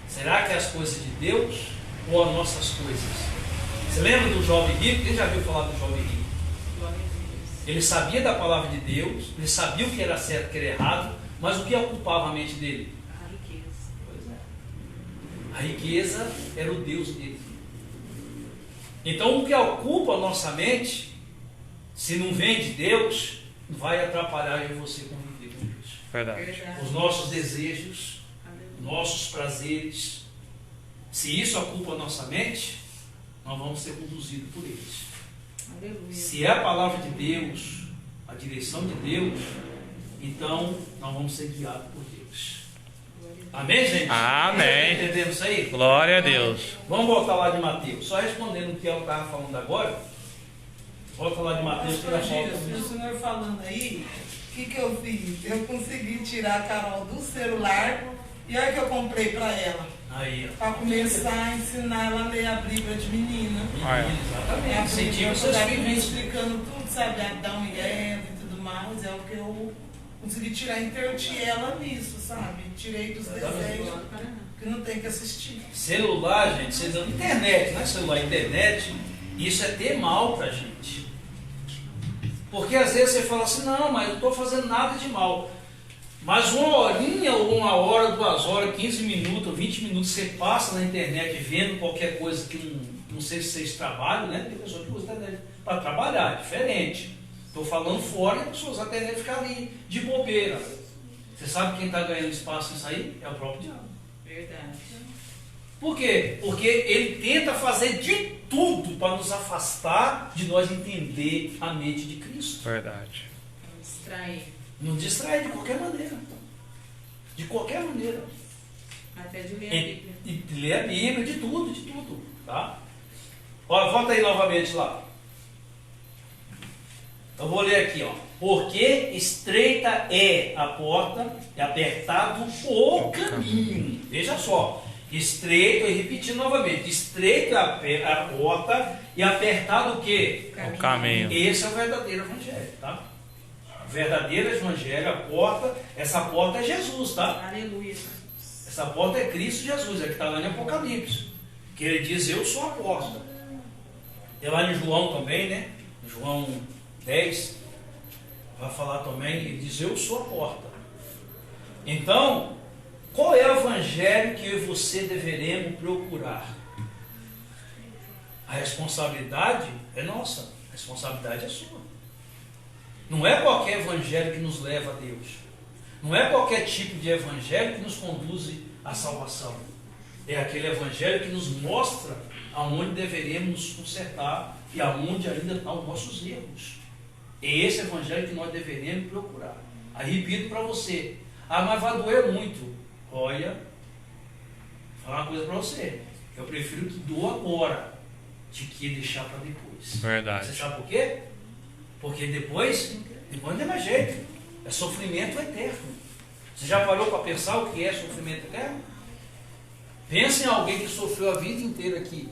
Será que é as coisas de Deus ou as nossas coisas? Você lembra do jovem rico? Quem já viu falar do jovem rico? Ele sabia da palavra de Deus, ele sabia o que era certo e o que era errado, mas o que ocupava a mente dele? A riqueza. Pois é. A riqueza era o Deus dele. Então o que ocupa a nossa mente, se não vem de Deus, vai atrapalhar eu e você conviver com Deus. Verdade. Os nossos desejos, nossos prazeres, se isso ocupa a nossa mente, nós vamos ser conduzidos por eles. Aleluia. Se é a palavra de Deus, a direção de Deus, então nós vamos ser guiados por Deus. Amém, gente? Amém. Entendemos isso aí? Glória a Deus. Vamos voltar lá de Mateus. Só respondendo o que ela estava falando agora. Volta lá de Mateus. Pastor Gilson, o senhor falando aí, o que eu fiz? Eu consegui tirar a Carol do celular e olha que eu comprei para ela. Aí, ó. Para começar a ensinar ela a ler a Bíblia de menina. Exatamente. Incentiva seus filhos. Explicando tudo, sabe? Adão e Eva e tudo mais. É o que eu consegui tirar, interti ela nisso, sabe? Tirei dos desenhos que não tem que assistir. Celular, gente, vocês dão internet, não é celular, internet, isso é ter mal pra gente. Porque às vezes você fala assim, não, mas eu não estou fazendo nada de mal. Mas uma horinha, ou 1 hora, 2 horas, 15 minutos, 20 minutos, você passa na internet vendo qualquer coisa que não sei se vocês trabalham, né? Tem pessoas que usam a internet para trabalhar, é diferente. Estou falando fora e as pessoas usam a internet e ficam ali de bobeira. Você sabe quem está ganhando espaço nisso aí? É o próprio diabo. Verdade. Por quê? Porque ele tenta fazer de tudo para nos afastar de nós entender a mente de Cristo. Verdade. Distrair. Nos distrai de qualquer maneira. De qualquer maneira. Até de ler a Bíblia. E de ler a Bíblia, de tudo. Tá? Olha, volta aí novamente lá. Eu vou ler aqui, ó. Porque estreita é a porta e apertado o caminho. Veja só. Estreito, e repetindo novamente. Estreita a porta e apertado o quê? O caminho. Esse é o verdadeiro evangelho, tá? O verdadeiro evangelho, a porta, essa porta é Jesus, tá? Aleluia. Essa porta é Cristo Jesus, é que está lá em Apocalipse. Que ele diz, eu sou a porta. É lá em João também, né? João 10, vai falar também, ele diz, eu sou a porta. Então, qual é o evangelho que eu e você deveremos procurar? A responsabilidade é nossa, a responsabilidade é sua. Não é qualquer evangelho que nos leva a Deus. Não é qualquer tipo de evangelho que nos conduz à salvação. É aquele evangelho que nos mostra aonde deveremos nos consertar e aonde ainda estão os nossos erros. É esse evangelho que nós deveremos procurar. Aí repito para você, mas vai doer muito. Olha, vou falar uma coisa para você. Eu prefiro que doa agora de que deixar para depois. Verdade. Você sabe por quê? Porque depois não tem mais jeito. É sofrimento eterno. Você já parou para pensar o que é sofrimento eterno? Pensa em alguém que sofreu a vida inteira aqui.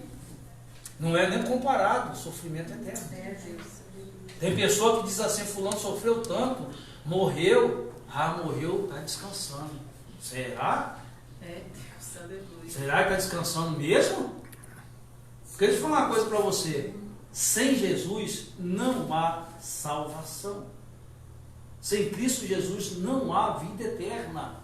Não é nem comparado, sofrimento eterno. Tem pessoa que diz assim, fulano sofreu tanto, morreu, está descansando. Será? Será que está descansando mesmo? Porque deixa eu falar uma coisa para você. Sem Jesus não há salvação. Sem Cristo Jesus não há vida eterna.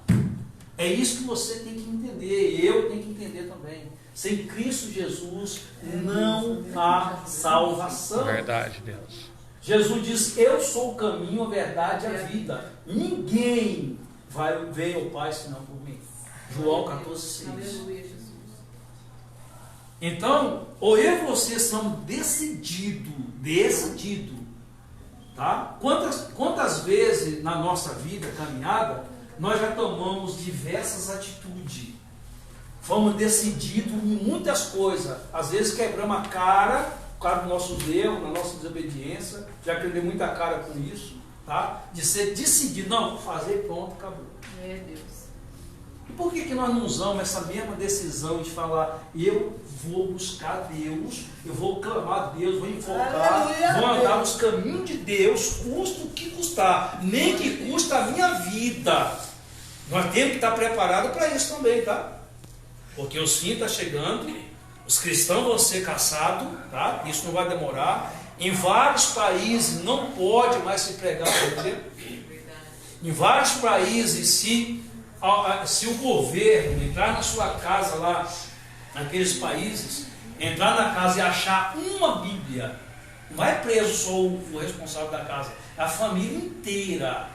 É isso que você tem que entender, eu tenho que entender também. Sem Cristo Jesus não há salvação. Verdade, Deus. Jesus diz, eu sou o caminho, a verdade e a vida. Ninguém vai ver o Pai senão por mim. João 14,6. Então, ou eu e você somos decididos, tá? Quantas vezes na nossa vida, caminhada, nós já tomamos diversas atitudes. Fomos decididos em muitas coisas. Às vezes quebramos a cara por causa dos nossos erros, da nossa desobediência. Já quebrei muita cara com isso, tá? De ser decidido, não, vou fazer, pronto, acabou. Deus. E por que nós não usamos essa mesma decisão de falar, eu vou buscar Deus, eu vou clamar a Deus, vou enfocar, vou andar nos caminhos de Deus, custa o que custar, nem que custa a minha vida. Nós temos que estar preparados para isso também, tá? Porque os fins estão chegando, os cristãos vão ser caçados, tá? Isso não vai demorar. Em vários países não pode mais se pregar a Bíblia. Em vários países, se o governo entrar na sua casa lá, naqueles países, entrar na casa e achar uma Bíblia, não vai preso só o responsável da casa, a família inteira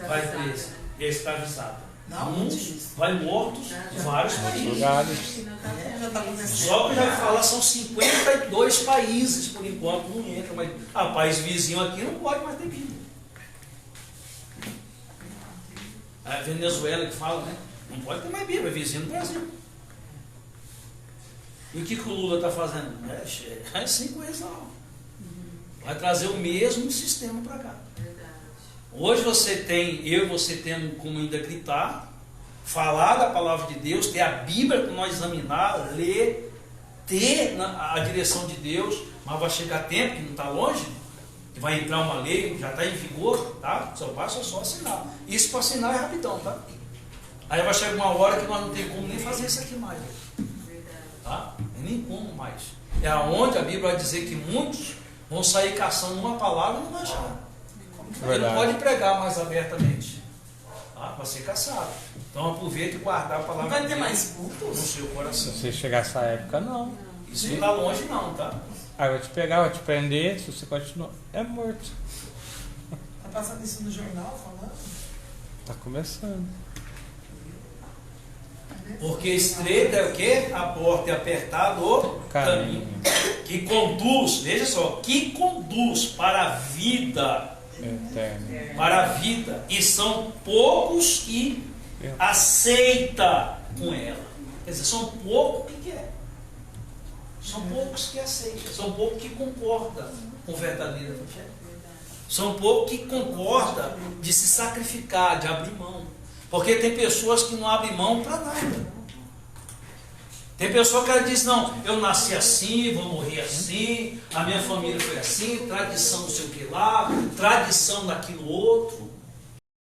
vai presa, é escravizada. Uns vai mortos em vários países. Só que eu já vou falar, são 52 países por enquanto, não entra, mas país vizinho aqui não pode mais ter Bíblia. A Venezuela que fala, né? Não pode ter mais Bíblia, é vizinho do Brasil. E o que o Lula está fazendo? É assim com eles não. Vai trazer o mesmo sistema para cá. Hoje você tem como ainda gritar, falar da palavra de Deus, ter a Bíblia para nós examinar, ler, ter a direção de Deus, mas vai chegar tempo, que não está longe, que vai entrar uma lei, já está em vigor, tá? Só basta só assinar. Isso para assinar é rapidão, tá? Aí vai chegar uma hora que nós não tem como nem fazer isso aqui mais. Tá? Nem como mais. É aonde a Bíblia vai dizer que muitos vão sair caçando uma palavra e não vão achar. Ele não pode pregar mais abertamente. Tá? Vai ser caçado. Então aproveita e guardar a palavra. Não vai ter mais cultos no seu coração. Se chegar essa época, não. Isso não está longe não, tá? Aí vai te pegar, vai te prender, se você continuar, é morto. Tá passando isso no jornal falando? Tá começando. Porque estreita é o quê? A porta, é apertado o caminho. Que conduz, veja só, que conduz para a vida. Eterno. Para a vida. E são poucos que aceitam com ela. Quer dizer, são poucos que querem. São poucos que aceitam. São poucos que concordam com o verdadeiro evangelho. São poucos que concordam de se sacrificar, de abrir mão. Porque tem pessoas que não abrem mão para nada. Tem pessoa que ela diz, não, eu nasci assim, vou morrer assim, a minha família foi assim, tradição não sei o que lá, tradição daquilo outro.